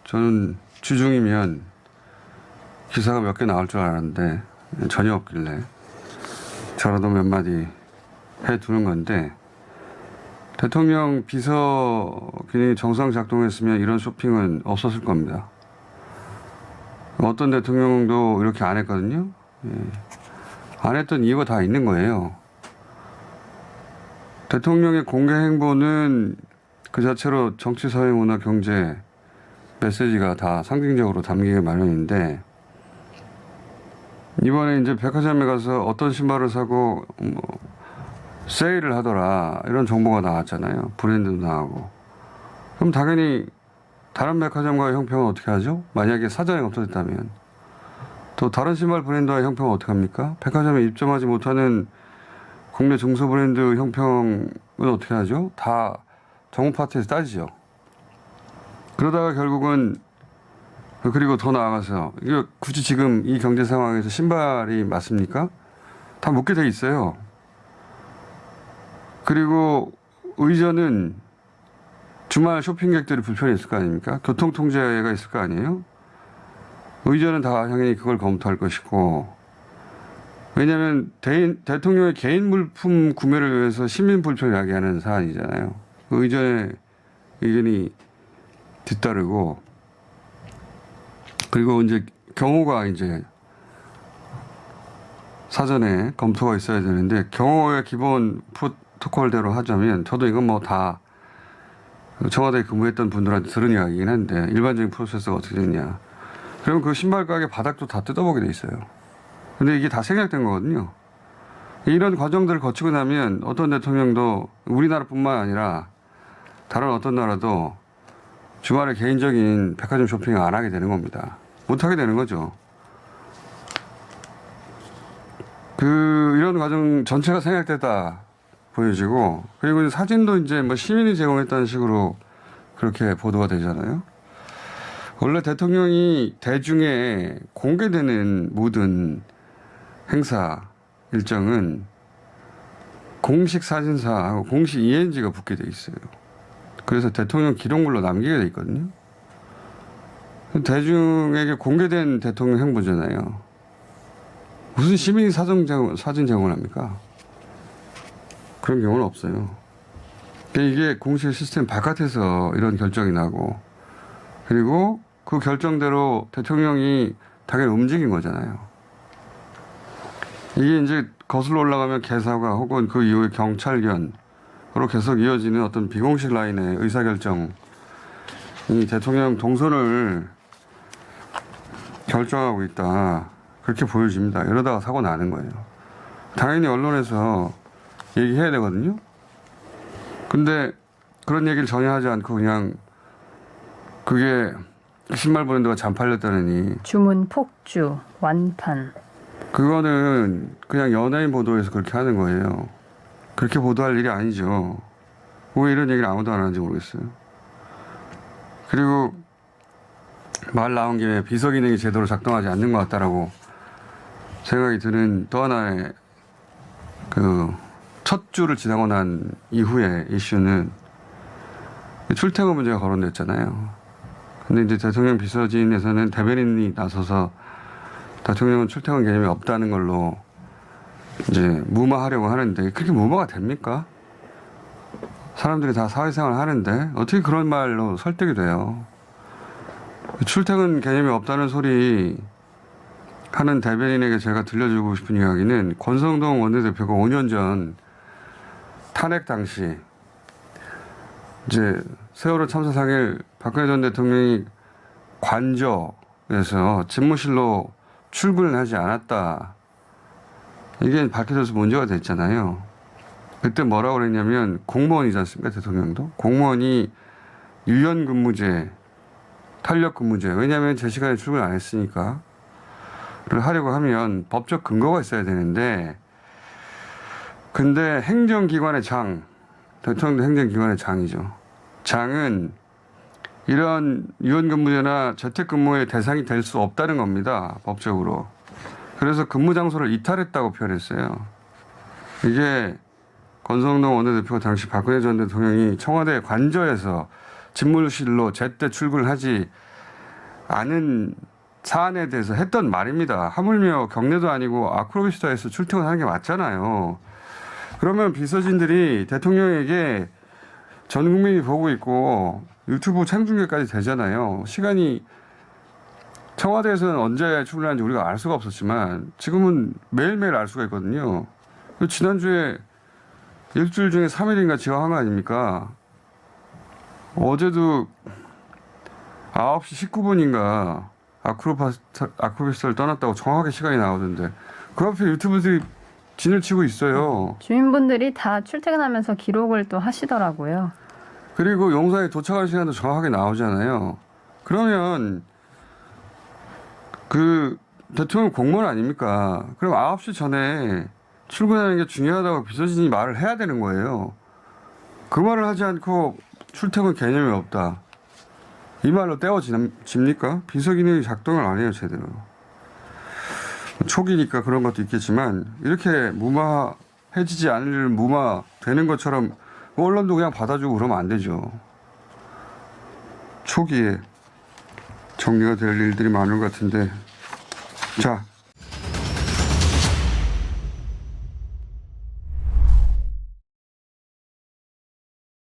저는 주중이면 기사가 몇 개 나올 줄 알았는데 전혀 없길래 저라도 몇 마디 해두는 건데, 대통령 비서진이 정상 작동했으면 이런 쇼핑은 없었을 겁니다. 어떤 대통령도 이렇게 안 했거든요. 예. 안 했던 이유가 다 있는 거예요. 대통령의 공개 행보는 그 자체로 정치, 사회, 문화, 경제 메시지가 다 상징적으로 담기게 마련인데, 이번에 이제 백화점에 가서 어떤 신발을 사고 세일을 하더라 이런 정보가 나왔잖아요. 브랜드도 나오고. 그럼 당연히 다른 백화점과의 형평은 어떻게 하죠? 만약에 사전에 없어졌다면. 또 다른 신발 브랜드와의 형평은 어떻게 합니까? 백화점에 입점하지 못하는 국내 중소 브랜드 형평은 어떻게 하죠? 다 정부 파트에서 따지죠. 그러다가 결국은, 그리고 더 나아가서 이거 굳이 지금 이 경제 상황에서 신발이 맞습니까? 다 묻게 돼 있어요. 그리고 의전은 주말 쇼핑객들이 불편이 있을 거 아닙니까? 교통통제가 있을 거 아니에요? 의전은 다 당연히 그걸 검토할 것이고, 왜냐하면 대통령의 개인 물품 구매를 위해서 시민 불편을 야기하는 사안이잖아요. 그 의전의 의견이 뒤따르고, 그리고 이제 경호가 이제 사전에 검토가 있어야 되는데, 경호의 기본 프로토콜대로 하자면, 저도 이건 뭐 다 청와대에 근무했던 분들한테 들은 이야기이긴 한데, 일반적인 프로세스가 어떻게 되냐. 그럼 그 신발 가게 바닥도 다 뜯어보게 돼 있어요. 근데 이게 다 생략된 거거든요. 이런 과정들을 거치고 나면 어떤 대통령도, 우리나라뿐만 아니라 다른 어떤 나라도 주말에 개인적인 백화점 쇼핑을 안 하게 되는 겁니다. 못 하게 되는 거죠. 이런 과정 전체가 생략됐다 보여지고, 그리고 사진도 이제 뭐 시민이 제공했다는 식으로 그렇게 보도가 되잖아요. 원래 대통령이 대중에 공개되는 모든 행사 일정은 공식 사진사하고 공식 ENG가 붙게 돼 있어요. 그래서 대통령 기록물로 남기게 돼 있거든요. 대중에게 공개된 대통령 행보잖아요. 무슨 시민이 사진 제공을 합니까? 그런 경우는 없어요. 이게 공식 시스템 바깥에서 이런 결정이 나고, 그리고 그 결정대로 대통령이 당연히 움직인 거잖아요. 이게 이제 거슬러 올라가면 개사가 혹은 그 이후에 경찰견으로 계속 이어지는 어떤 비공식 라인의 의사결정이 대통령 동선을 결정하고 있다, 그렇게 보여집니다. 이러다가 사고 나는 거예요. 당연히 언론에서 얘기해야 되거든요. 근데 그런 얘기를 전혀 하지 않고 그냥 그게 신발 브랜드가 잔 팔렸다느니, 주문 폭주, 완판. 그거는 그냥 연예인 보도에서 그렇게 하는 거예요. 그렇게 보도할 일이 아니죠. 왜 이런 얘기를 아무도 안 하는지 모르겠어요. 그리고 말 나온 김에 비서 기능이 제대로 작동하지 않는 것 같다라고 생각이 드는 또 하나의 첫 주를 지나고 난 이후의 이슈는 출퇴근 문제가 거론됐잖아요. 근데 이제 대통령 비서진에서는 대변인이 나서서 대통령은 출퇴근 개념이 없다는 걸로 이제 무마하려고 하는데, 그렇게 무마가 됩니까? 사람들이 다 사회생활 하는데 어떻게 그런 말로 설득이 돼요? 출퇴근 개념이 없다는 소리 하는 대변인에게 제가 들려주고 싶은 이야기는, 권성동 원내대표가 5년 전 탄핵 당시 이제 세월호 참사 당일 박근혜 전 대통령이 관저에서 집무실로 출근을 하지 않았다, 이게 밝혀져서 문제가 됐잖아요. 그때 뭐라고 그랬냐면, 공무원이지 않습니까? 대통령도 공무원이 유연근무제, 탄력근무제, 왜냐하면 제 시간에 출근 안 했으니까 를 하려고 하면 법적 근거가 있어야 되는데, 근데 행정기관의 장, 대통령도 행정기관의 장이죠. 장은 이런 유연근무제나 재택근무의 대상이 될 수 없다는 겁니다, 법적으로. 그래서 근무 장소를 이탈했다고 표현했어요. 이게 권성동 원내대표가 당시 박근혜 전 대통령이 청와대 관저에서 집무실로 제때 출근을 하지 아는 사안에 대해서 했던 말입니다. 하물며 경례도 아니고 아크로비스타에서 출퇴근하는 게 맞잖아요. 그러면 비서진들이 대통령에게 전 국민이 보고 있고 유튜브 생중계까지 되잖아요. 시간이 청와대에서는 언제 출근하는지 우리가 알 수가 없었지만 지금은 매일매일 알 수가 있거든요. 지난주에 일주일 중에 3일인가 지각한 거 아닙니까? 어제도 9시 19분인가 아크로비스타를 떠났다고 정확하게 시간이 나오던데 그 앞에 유튜브들이 진을 치고 있어요. 주민분들이 다 출퇴근하면서 기록을 또 하시더라고요. 그리고 용사에 도착할 시간도 정확하게 나오잖아요. 그러면 그 대통령 공무원 아닙니까? 그럼 9시 전에 출근하는 게 중요하다고 비서진이 말을 해야 되는 거예요. 그 말을 하지 않고 출퇴근 개념이 없다. 이 말로 떼어집니까? 비서기능이 작동을 안 해요, 제대로. 초기니까 그런 것도 있겠지만 이렇게 무마해지지 않을 일 무마되는 것처럼 언론도 그냥 받아주고 그러면 안 되죠. 초기에 정리가 될 일들이 많은 것 같은데. 자,